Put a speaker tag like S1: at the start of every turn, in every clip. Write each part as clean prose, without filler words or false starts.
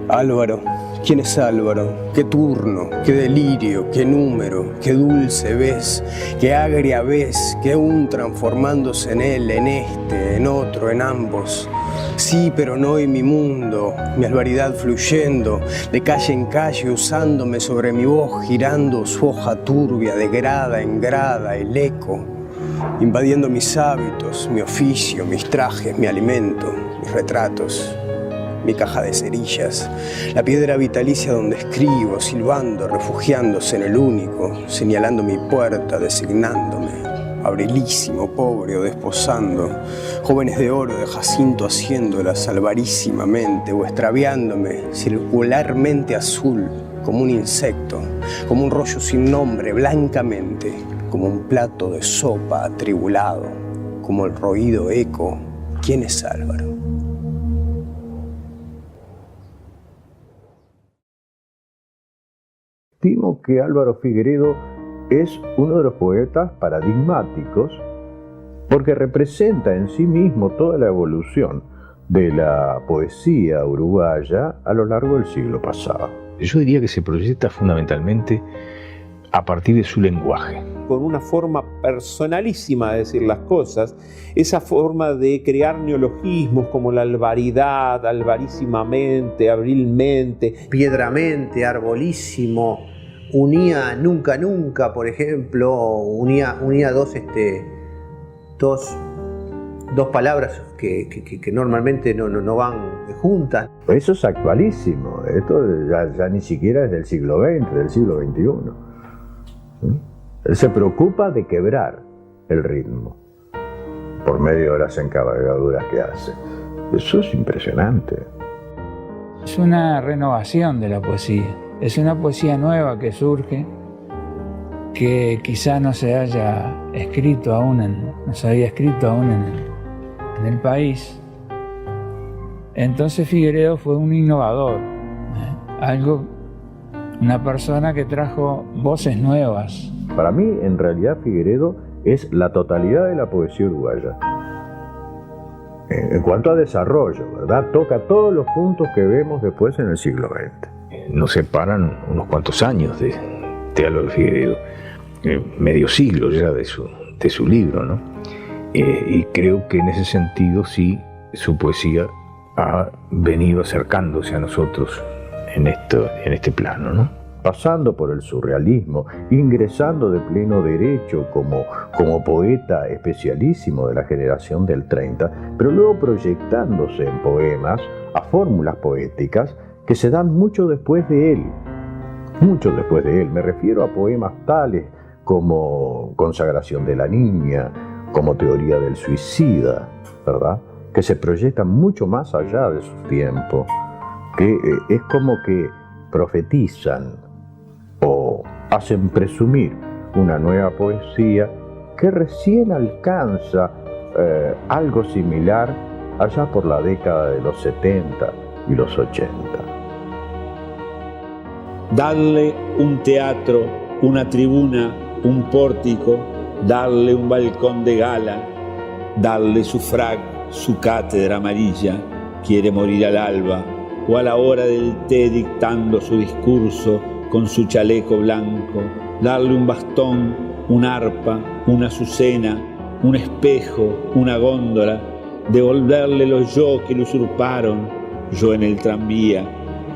S1: Álvaro, ¿quién es Álvaro? ¿Qué turno? ¿Qué delirio? ¿Qué número? ¿Qué dulce ves? ¿Qué agria ves? ¿Qué un transformándose en él, en este, en otro, en ambos? Sí, pero no en mi mundo, mi alvaridad fluyendo, de calle en calle, usándome sobre mi voz, girando su hoja turbia de grada en grada, el eco, invadiendo mis hábitos, mi oficio, mis trajes, mi alimento, mis retratos. Mi caja de cerillas, la piedra vitalicia donde escribo, silbando, refugiándose en el único, señalando mi puerta, designándome, abrilísimo, pobre o desposando, jóvenes de oro de jacinto haciéndolas alvarísimamente o extraviándome, circularmente azul, como un insecto, como un rollo sin nombre, blancamente, como un plato de sopa atribulado, como el roído eco. ¿Quién es Álvaro?
S2: Estimo que Álvaro Figueredo es uno de los poetas paradigmáticos porque representa en sí mismo toda la evolución de la poesía uruguaya a lo largo del siglo pasado.
S3: Yo diría que se proyecta fundamentalmente a partir de su lenguaje.
S4: Con una forma personalísima de decir las cosas, esa forma de crear neologismos como la alvaridad, alvarísimamente, abrilmente,
S5: piedramente, arbolísimo, unía nunca nunca, por ejemplo, unía dos palabras que normalmente no van juntas.
S2: Eso es actualísimo, esto ya ni siquiera es del siglo XX, del siglo XXI. Él se preocupa de quebrar el ritmo por medio de las encabalgaduras que hace. Eso es impresionante.
S6: Es una renovación de la poesía. Es una poesía nueva que surge, que quizá no se haya escrito aún, no se había escrito aún en el país. Entonces Figueredo fue un innovador, una persona que trajo voces nuevas.
S2: Para mí, en realidad, Figueredo es la totalidad de la poesía uruguaya. En cuanto a desarrollo, ¿verdad? Toca todos los puntos que vemos después en el siglo XX.
S3: Nos separan unos cuantos años de Álvaro Figueredo, medio siglo ya de su libro, ¿no? Y creo que en ese sentido sí, su poesía ha venido acercándose a nosotros en este plano, ¿no?
S2: Pasando por el surrealismo, ingresando de pleno derecho como poeta especialísimo de la generación del 30, pero luego proyectándose en poemas a fórmulas poéticas que se dan mucho después de él. mucho después de él. Me refiero a poemas tales como Consagración de la Niña, como Teoría del Suicida, ¿verdad? Que se proyectan mucho más allá de su tiempo, que es como que profetizan o hacen presumir una nueva poesía que recién alcanza algo similar allá por la década de los 70 y los 80.
S7: Darle un teatro, una tribuna, un pórtico, darle un balcón de gala, darle su frac, su cátedra amarilla, quiere morir al alba o a la hora del té dictando su discurso con su chaleco blanco, darle un bastón, un arpa, una azucena, un espejo, una góndola, devolverle los yo que lo usurparon, yo en el tranvía,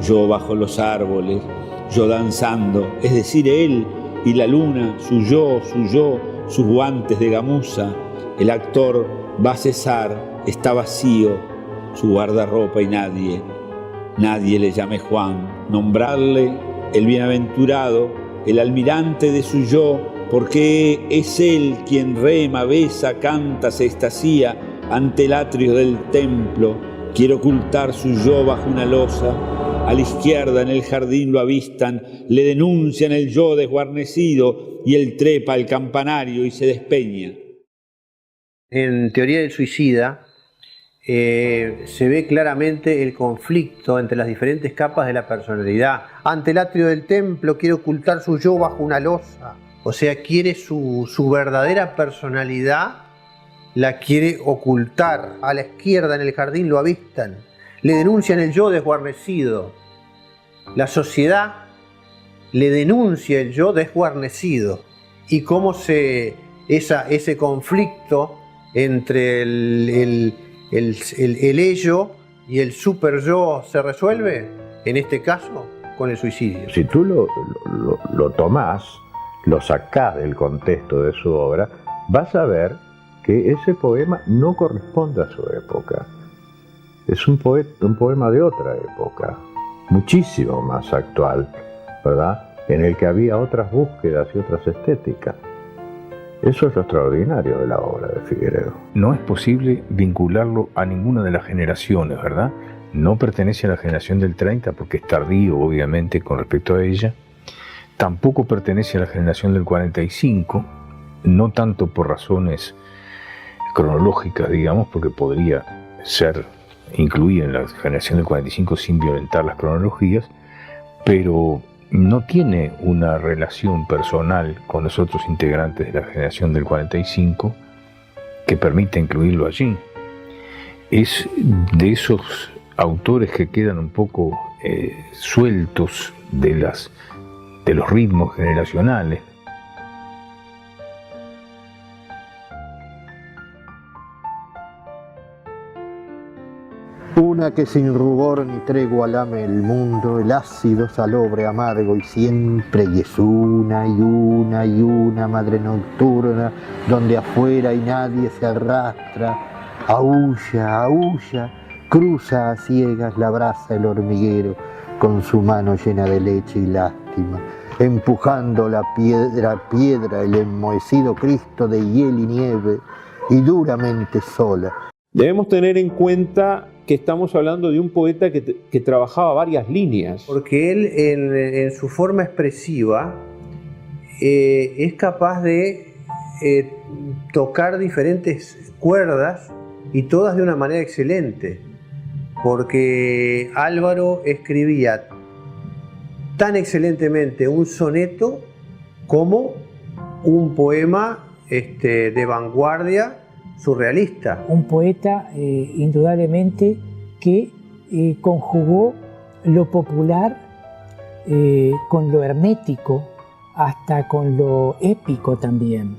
S7: yo bajo los árboles, yo danzando, es decir, él y la luna, su yo, sus guantes de gamuza. El actor va a cesar, está vacío, su guardarropa y nadie le llame Juan. Nombrarle el bienaventurado, el almirante de su yo, porque es él quien rema, besa, canta, se extasía ante el atrio del templo. Quiere ocultar su yo bajo una losa. A la izquierda en el jardín lo avistan, le denuncian el yo desguarnecido y él trepa al campanario y se despeña.
S5: En Teoría del Suicida se ve claramente el conflicto entre las diferentes capas de la personalidad. Ante el atrio del templo quiere ocultar su yo bajo una losa. O sea, quiere su verdadera personalidad, la quiere ocultar. A la izquierda en el jardín lo avistan, le denuncian el yo desguarnecido. La sociedad le denuncia el yo desguarnecido. Y cómo ese conflicto entre el ello y el super yo se resuelve, en este caso, con el suicidio.
S2: Si tú lo tomás, lo sacás del contexto de su obra, vas a ver que ese poema no corresponde a su época. Es un poema de otra época, muchísimo más actual, ¿verdad? En el que había otras búsquedas y otras estéticas. Eso es lo extraordinario de la obra de Figueredo.
S3: No es posible vincularlo a ninguna de las generaciones, ¿verdad? No pertenece a la generación del 30 porque es tardío, obviamente, con respecto a ella. Tampoco pertenece a la generación del 45, no tanto por razones cronológicas, digamos, porque podría ser incluida en la generación del 45 sin violentar las cronologías, pero no tiene una relación personal con los otros integrantes de la generación del 45 que permita incluirlo allí. Es de esos autores que quedan un poco sueltos de los ritmos generacionales.
S8: Una que sin rubor ni tregua lame el mundo, el ácido salobre amargo y siempre, y es una y una y una madre nocturna, donde afuera y nadie se arrastra, aúlla, aúlla, cruza a ciegas la brasa el hormiguero, con su mano llena de leche y lástima, empujando la piedra a piedra el enmohecido Cristo de hiel y nieve, y duramente sola.
S4: Debemos tener en cuenta que estamos hablando de un poeta que trabajaba varias líneas.
S5: Porque él en su forma expresiva es capaz de tocar diferentes cuerdas y todas de una manera excelente. Porque Álvaro escribía tan excelentemente un soneto como un poema de vanguardia surrealista.
S9: Un poeta indudablemente que conjugó lo popular con lo hermético, hasta con lo épico también.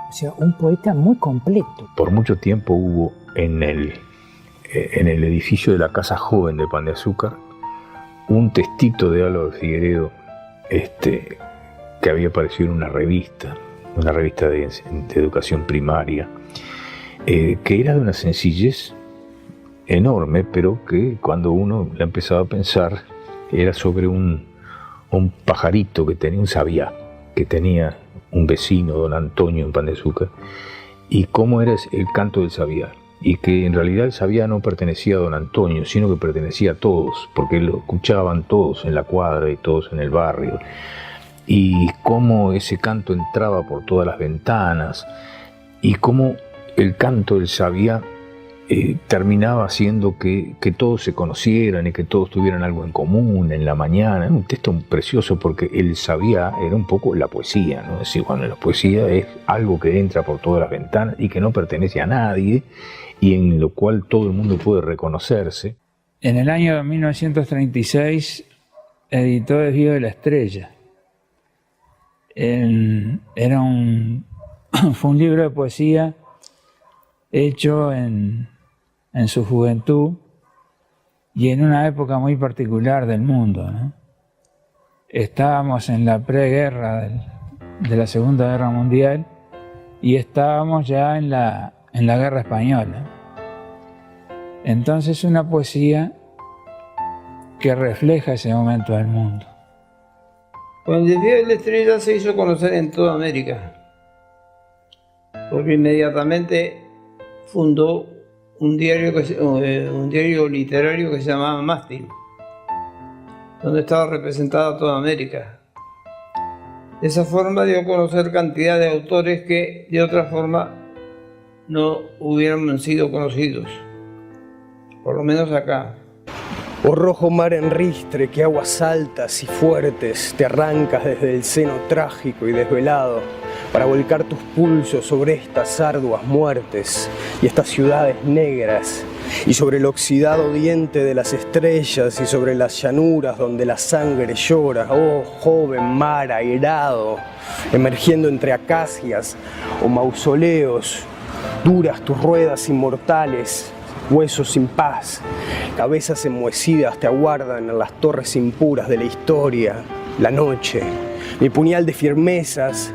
S9: O sea, un poeta muy completo.
S3: Por mucho tiempo hubo en el edificio de la Casa Joven de Pan de Azúcar un textito de Álvaro Figueredo que había aparecido en una revista de educación primaria, que era de una sencillez enorme, pero que cuando uno la empezaba a pensar era sobre un un pajarito que tenía, un sabiá, que tenía un vecino, don Antonio, en Pan de Azúcar, y cómo era el canto del sabiá, y que en realidad el sabiá no pertenecía a don Antonio, sino que pertenecía a todos, porque lo escuchaban todos en la cuadra y todos en el barrio, y cómo ese canto entraba por todas las ventanas, y cómo el canto del sabiá terminaba haciendo que todos se conocieran y que todos tuvieran algo en común en la mañana. Era un texto precioso porque el sabiá era un poco la poesía, ¿no? Es decir, cuando la poesía es algo que entra por todas las ventanas y que no pertenece a nadie y en lo cual todo el mundo puede reconocerse.
S6: En el año 1936 editó Desvío de la Estrella. Fue un libro de poesía hecho en su juventud y en una época muy particular del mundo, ¿no? Estábamos en la preguerra de la Segunda Guerra Mundial y estábamos ya en la Guerra Española. Entonces una poesía que refleja ese momento del mundo.
S10: Con Desvío de la Estrella se hizo conocer en toda América, porque inmediatamente fundó un diario literario que se llamaba Mástil, donde estaba representada toda América. De esa forma dio a conocer cantidad de autores que de otra forma no hubieran sido conocidos, por lo menos acá.
S1: Oh rojo mar en ristre, que aguas altas y fuertes te arrancas desde el seno trágico y desvelado para volcar tus pulsos sobre estas arduas muertes y estas ciudades negras, y sobre el oxidado diente de las estrellas y sobre las llanuras donde la sangre llora. Oh joven mar airado, emergiendo entre acacias o mausoleos, duras tus ruedas inmortales, huesos sin paz, cabezas enmohecidas te aguardan en las torres impuras de la historia, la noche, mi puñal de firmezas,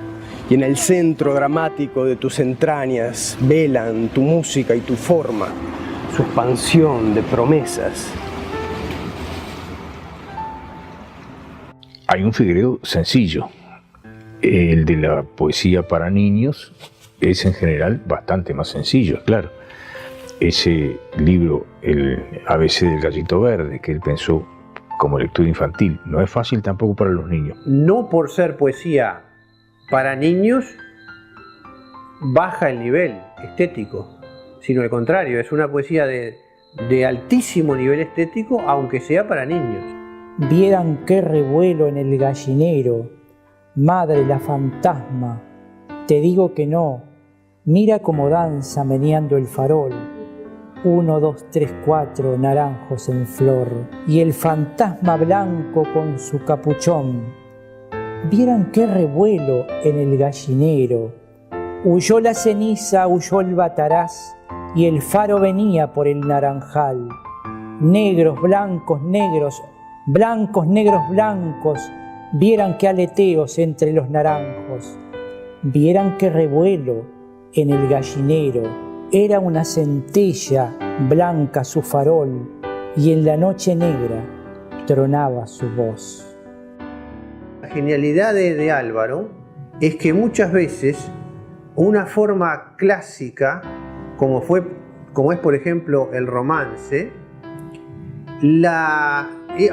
S1: y en el centro dramático de tus entrañas velan tu música y tu forma, su expansión de promesas.
S3: Hay un Figueredo sencillo. El de la poesía para niños es en general bastante más sencillo, claro. Ese libro, el ABC del Gallito Verde, que él pensó como lectura infantil, no es fácil tampoco para los niños.
S5: No por ser poesía para niños baja el nivel estético, sino al contrario, es una poesía de altísimo nivel estético, aunque sea para niños.
S9: Vieran qué revuelo en el gallinero, madre la fantasma, te digo que no, mira cómo danza meneando el farol, 1, 2, 3, 4 naranjos en flor, y el fantasma blanco con su capuchón. Vieran qué revuelo en el gallinero, huyó la ceniza, huyó el bataraz, y el faro venía por el naranjal. Negros, blancos, negros, blancos, negros, blancos, vieran qué aleteos entre los naranjos. Vieran qué revuelo en el gallinero, era una centella blanca su farol, y en la noche negra tronaba su voz.
S5: La genialidad de Álvaro es que muchas veces una forma clásica, como es por ejemplo el romance, a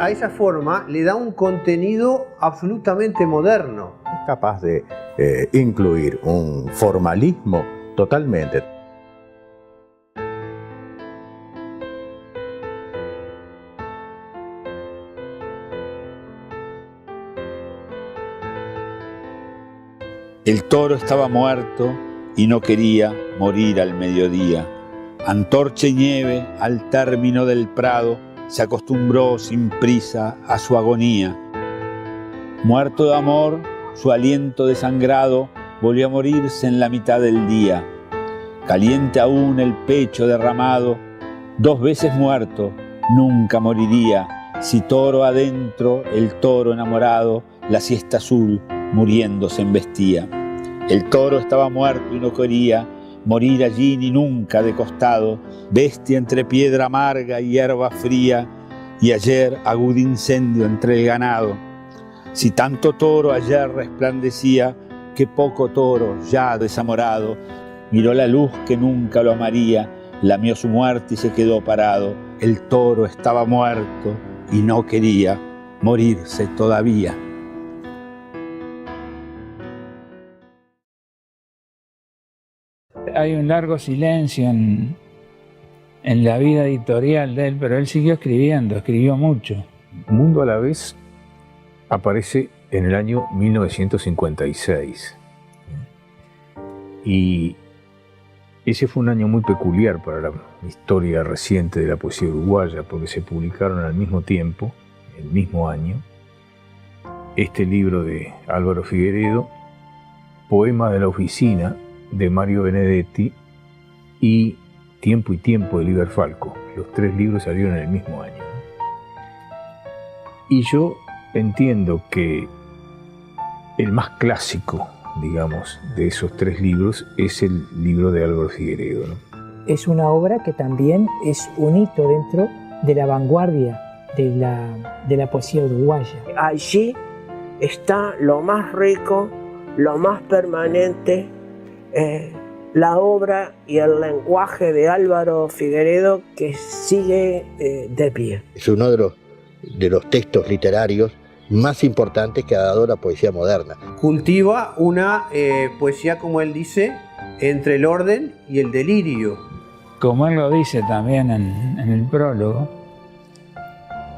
S5: esa forma le da un contenido absolutamente moderno.
S2: Es capaz de incluir un formalismo totalmente.
S7: El toro estaba muerto y no quería morir al mediodía. Antorcha y nieve al término del prado se acostumbró sin prisa a su agonía. Muerto de amor, su aliento desangrado volvió a morirse en la mitad del día. Caliente aún el pecho derramado, 2 veces muerto, nunca moriría. Si toro adentro, el toro enamorado, la siesta azul muriendo se embestía. El toro estaba muerto y no quería morir allí ni nunca de costado, bestia entre piedra amarga y hierba fría, y ayer agudo incendio entre el ganado. Si tanto toro ayer resplandecía, qué poco toro, ya desamorado, miró la luz que nunca lo amaría, lamió su muerte y se quedó parado. El toro estaba muerto y no quería morirse todavía.
S6: Hay un largo silencio en la vida editorial de él, pero él siguió escribiendo, escribió mucho.
S3: Mundo a la vez aparece en el año 1956. Y ese fue un año muy peculiar para la historia reciente de la poesía uruguaya, porque se publicaron al mismo tiempo, el mismo año, este libro de Álvaro Figueredo, Poema de la Oficina, de Mario Benedetti, y Tiempo y Tiempo, de Liber Falco. Los tres libros salieron en el mismo año. Y yo entiendo que el más clásico, digamos, de esos tres libros es el libro de Álvaro Figueredo, ¿no?
S9: Es una obra que también es un hito dentro de la vanguardia de la poesía uruguaya.
S11: Allí está lo más rico, lo más permanente, la obra y el lenguaje de Álvaro Figueredo, que sigue de pie.
S8: Es uno de los textos literarios más importantes que ha dado la poesía moderna.
S5: Cultiva una poesía, como él dice, entre el orden y el delirio.
S6: Como él lo dice también en el prólogo,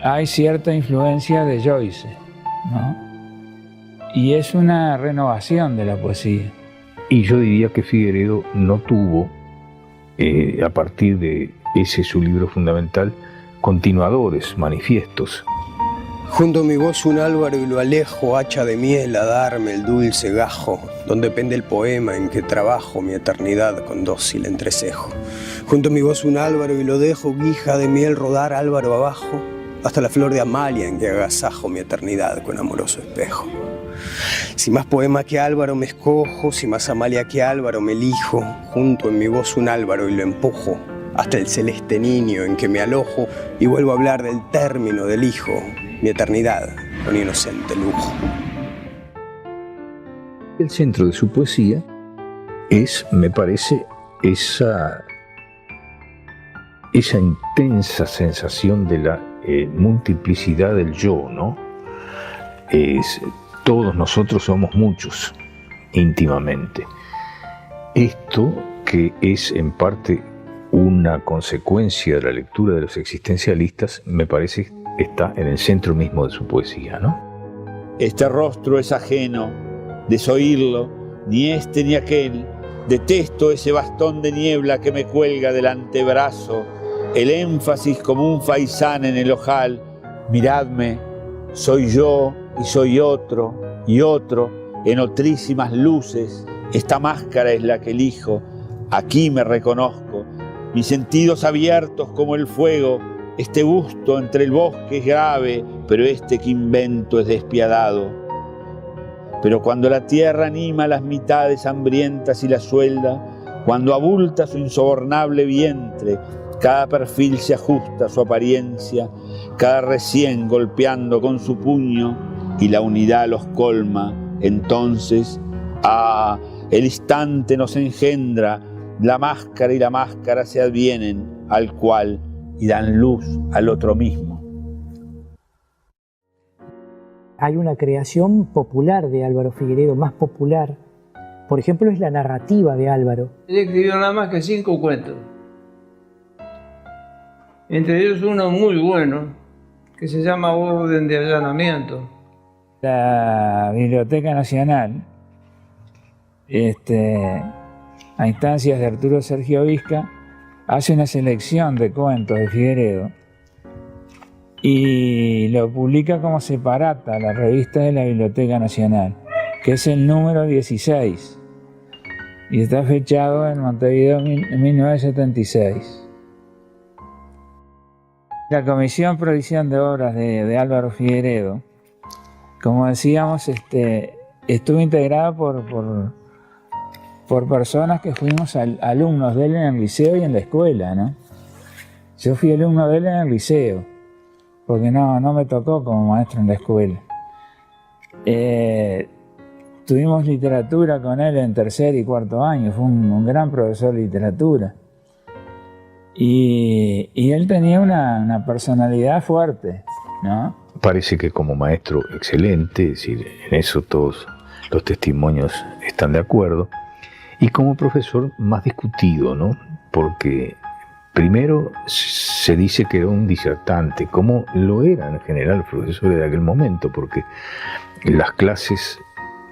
S6: hay cierta influencia de Joyce, ¿no? Y es una renovación de la poesía.
S3: Y yo diría que Figueredo no tuvo, a partir de ese su libro fundamental, continuadores, manifiestos.
S1: Junto a mi voz un Álvaro y lo alejo, hacha de miel a darme el dulce gajo, donde pende el poema en que trabajo mi eternidad con dócil entrecejo. Junto a mi voz un Álvaro y lo dejo, guija de miel rodar Álvaro abajo, hasta la flor de Amalia en que agasajo mi eternidad con amoroso espejo. Si más poema que Álvaro me escojo, si más Amalia que Álvaro me elijo, junto en mi voz un Álvaro y lo empujo, hasta el celeste niño en que me alojo, y vuelvo a hablar del término del hijo, mi eternidad con inocente lujo.
S3: El centro de su poesía es, me parece, esa intensa sensación de la multiplicidad del yo, ¿no? Todos nosotros somos muchos, íntimamente. Esto, que es en parte una consecuencia de la lectura de los existencialistas, me parece que está en el centro mismo de su poesía, ¿no?
S7: Este rostro es ajeno, desoírlo, ni este ni aquel. Detesto ese bastón de niebla que me cuelga del antebrazo, el énfasis como un faisán en el ojal. Miradme, soy yo y soy otro, en otrísimas luces. Esta máscara es la que elijo, aquí me reconozco. Mis sentidos abiertos como el fuego, este busto entre el bosque es grave, pero este que invento es despiadado. Pero cuando la tierra anima las mitades hambrientas y la suelda, cuando abulta su insobornable vientre, cada perfil se ajusta a su apariencia, cada recién golpeando con su puño, y la unidad los colma, entonces, el instante nos engendra, la máscara y la máscara se advienen al cual y dan luz al otro mismo.
S9: Hay una creación popular de Álvaro Figueredo, más popular. Por ejemplo, es la narrativa de Álvaro.
S10: Él escribió nada más que 5 cuentos. Entre ellos uno muy bueno, que se llama Orden de Allanamiento.
S6: La Biblioteca Nacional, a instancias de Arturo Sergio Vizca, hace una selección de cuentos de Figueredo y lo publica como separata, la revista de la Biblioteca Nacional, que es el número 16, y está fechado en Montevideo en 1976. La Comisión Provisión de Obras de Álvaro Figueredo, como decíamos, estuvo integrada por personas que fuimos alumnos de él en el liceo y en la escuela, ¿no? Yo fui alumno de él en el liceo, porque no me tocó como maestro en la escuela. Tuvimos literatura con él en tercer y cuarto año, fue un gran profesor de literatura. Y él tenía una personalidad fuerte, ¿no?
S3: Parece que como maestro excelente, es decir, en eso todos los testimonios están de acuerdo, y como profesor más discutido, ¿no? Porque primero se dice que era un disertante, como lo eran en general los profesores de aquel momento, porque las clases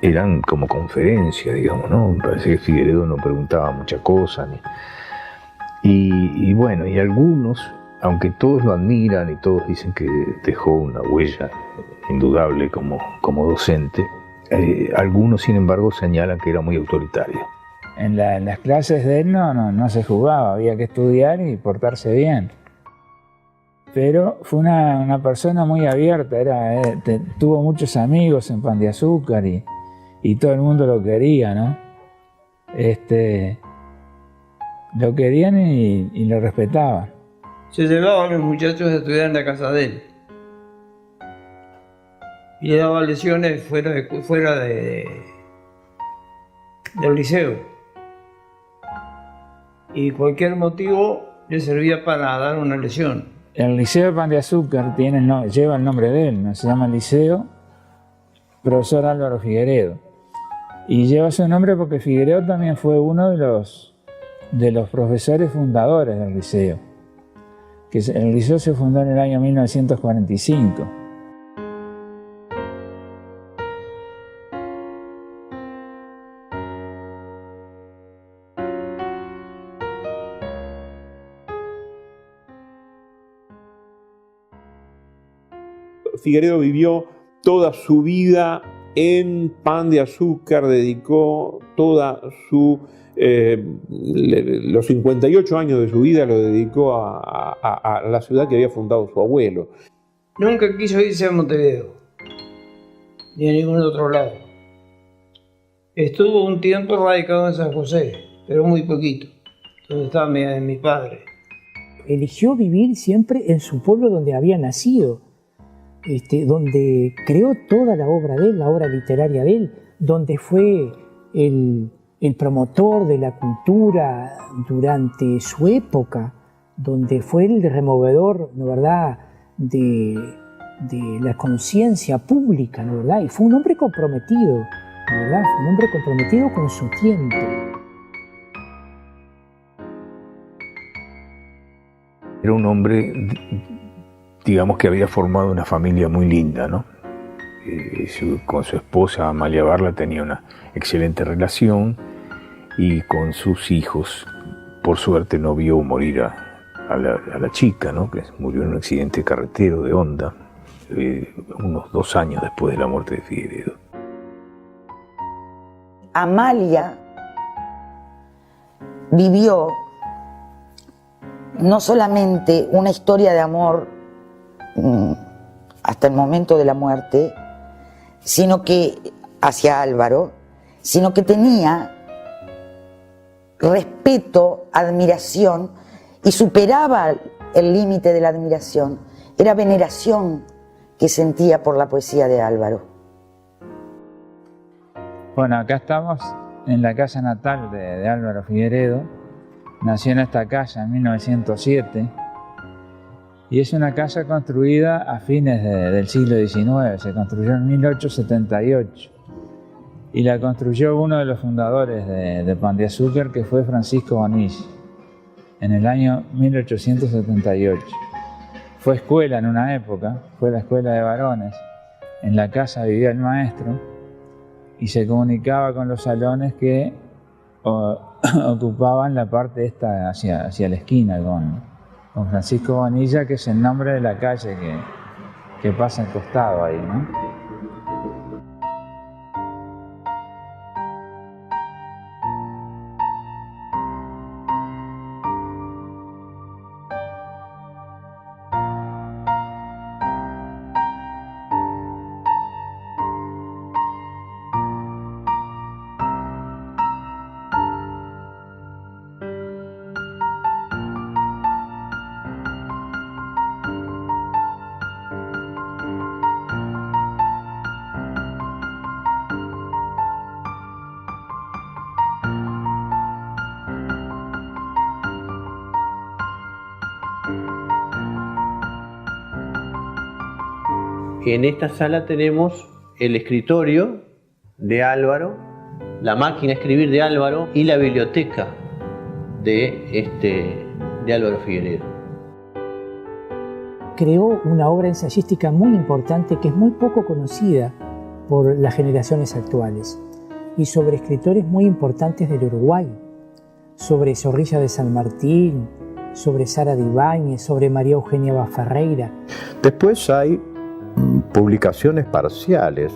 S3: eran como conferencias, digamos, ¿no? Parece que Figueredo no preguntaba muchas cosas. Y bueno, y algunos, aunque todos lo admiran y todos dicen que dejó una huella indudable como docente, algunos, sin embargo, señalan que era muy autoritario.
S6: En las clases de él no se jugaba, había que estudiar y portarse bien. Pero fue una persona muy abierta, tuvo muchos amigos en Pan de Azúcar y todo el mundo lo quería, ¿no? Lo querían y lo respetaban.
S10: Se llevaba a los muchachos a estudiar en la casa de él. Y le daba lesiones fuera del liceo. Y cualquier motivo le servía para dar una lesión.
S6: El Liceo de Pan de Azúcar lleva el nombre de él, ¿no? Se llama Liceo Profesor Álvaro Figueredo. Y lleva su nombre porque Figueredo también fue uno de los profesores fundadores del liceo. El liceo se fundó en el año 1945.
S4: Figueredo vivió toda su vida en Pan de Azúcar, dedicó toda los 58 años de su vida lo dedicó a la ciudad que había fundado su abuelo.
S10: Nunca quiso irse a Montevideo, ni a ningún otro lado. Estuvo un tiempo radicado en San José, pero muy poquito, donde estaba mi padre.
S9: Eligió vivir siempre en su pueblo donde había nacido, donde creó toda la obra de él, la obra literaria de él, donde fue el promotor de la cultura durante su época, donde fue el removedor, ¿no verdad?, de la conciencia pública, ¿no verdad? Y fue un hombre comprometido, ¿no verdad? Fue un hombre comprometido con su tiempo.
S3: Era un hombre, digamos, que había formado una familia muy linda, ¿no? Con su esposa Amalia Barla tenía una excelente relación y con sus hijos, por suerte, no vio morir a la chica, ¿no? Que murió en un accidente carretero de Honda, unos 2 años después de la muerte de Figueredo.
S12: Amalia vivió no solamente una historia de amor hasta el momento de la muerte, sino que hacia Álvaro, sino que tenía respeto, admiración, y superaba el límite de la admiración. Era veneración que sentía por la poesía de Álvaro.
S6: Bueno, acá estamos en la casa natal de Álvaro Figueredo. Nació en esta casa en 1907 y es una casa construida a fines del siglo XIX. Se construyó en 1878 y la construyó uno de los fundadores de Pan de Azúcar, que fue Francisco Bonilla, en el año 1878. Fue escuela en una época, fue la escuela de varones. En la casa vivía el maestro y se comunicaba con los salones que ocupaban la parte esta hacia la esquina con Francisco Bonilla, que es el nombre de la calle que pasa al costado ahí, ¿no?
S5: En esta sala tenemos el escritorio de Álvaro, la máquina de escribir de Álvaro y la biblioteca de Álvaro Figueredo.
S9: Creó una obra ensayística muy importante que es muy poco conocida por las generaciones actuales y sobre escritores muy importantes del Uruguay, sobre Zorrilla de San Martín, sobre Sara de Ibáñez, sobre María Eugenia Baferreira.
S2: Después hay publicaciones parciales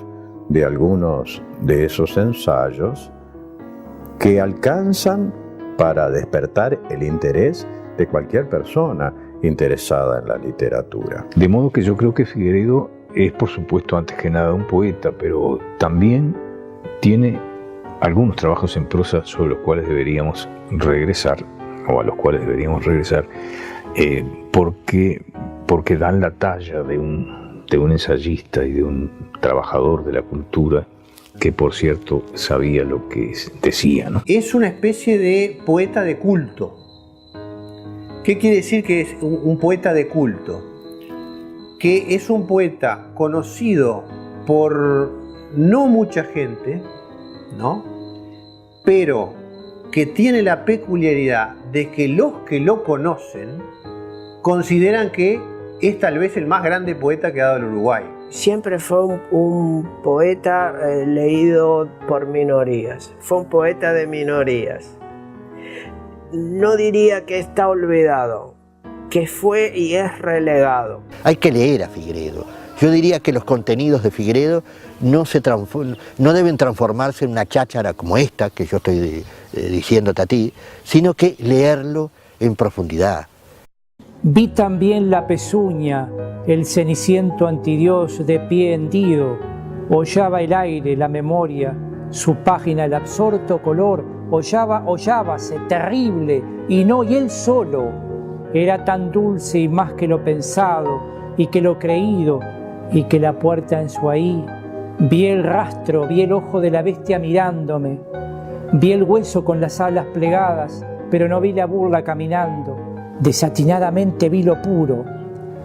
S2: de algunos de esos ensayos que alcanzan para despertar el interés de cualquier persona interesada en la literatura.
S3: De modo que yo creo que Figueredo es, por supuesto, antes que nada un poeta, pero también tiene algunos trabajos en prosa sobre los cuales deberíamos regresar, o a los cuales deberíamos regresar, porque dan la talla de un ensayista y de un trabajador de la cultura que, por cierto, sabía lo que decía, ¿no?
S5: Es una especie de poeta de culto. ¿Qué quiere decir que es un poeta de culto? Que es un poeta conocido por no mucha gente, ¿no? Pero que tiene la peculiaridad de que los que lo conocen consideran que es tal vez el más grande poeta que ha dado el Uruguay.
S11: Siempre fue un poeta leído por minorías, fue un poeta de minorías. No diría que está olvidado, que fue y es relegado.
S8: Hay que leer a Figueredo. Yo diría que los contenidos de Figueredo no deben transformarse en una cháchara como esta que yo estoy diciéndote a ti, sino que leerlo en profundidad.
S9: Vi también la pezuña, el ceniciento antidios de pie hendido, hollaba el aire, la memoria, su página el absorto color, hollábase terrible, y él solo, era tan dulce y más que lo pensado, y que lo creído, y que la puerta en su ahí, vi el rastro, vi el ojo de la bestia mirándome, vi el hueso con las alas plegadas, pero no vi la burla caminando. Desatinadamente vi lo puro,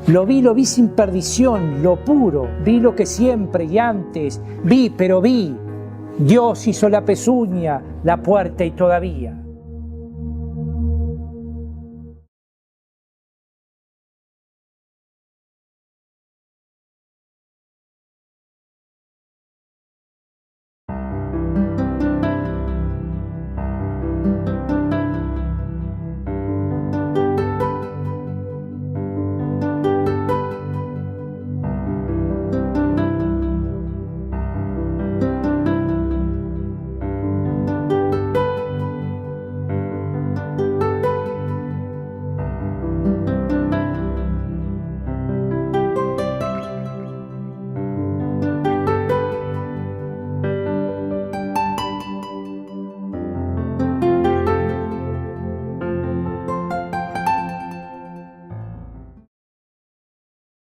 S9: lo vi sin perdición, lo puro, vi lo que siempre y antes vi, pero vi. Dios hizo la pezuña, la puerta y todavía.